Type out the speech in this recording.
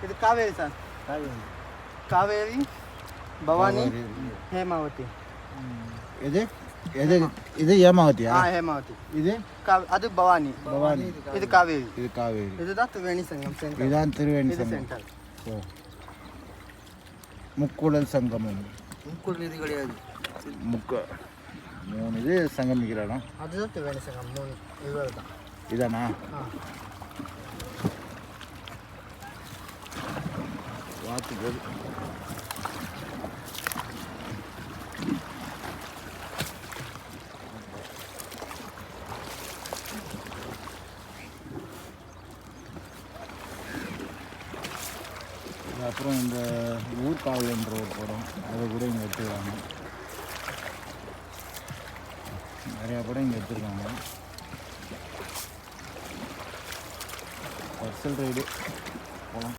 இது காவேரி சார். காவேரி, பவானி, ஹேமாவதி. இது இது இது ஏமாவதியா? ஹேமாவதி. இது அது பவானி. இது காவேரி. இதுதான் திரிவேணி சங்கம் சென்டர். இதுதான் திரிவேணி இது சங்கம். சென்டர். முக்குடல் சங்கமம். முக்குடல் இது கிடையாது. மூணு இது சங்கமிக்கிற இடம். அதுதான் திரிவேணி சங்கம். 3 இவ்வளவு தான். இதானா? வாத்துகள். அப்புறம் இந்த ஊர்காவல்ன்ற ஒரு படம், அதை கூட இங்கே எடுத்துக்கிறாங்க. நிறையா படம் இங்கே எடுத்துருக்காங்க. பர்சல் ரைடு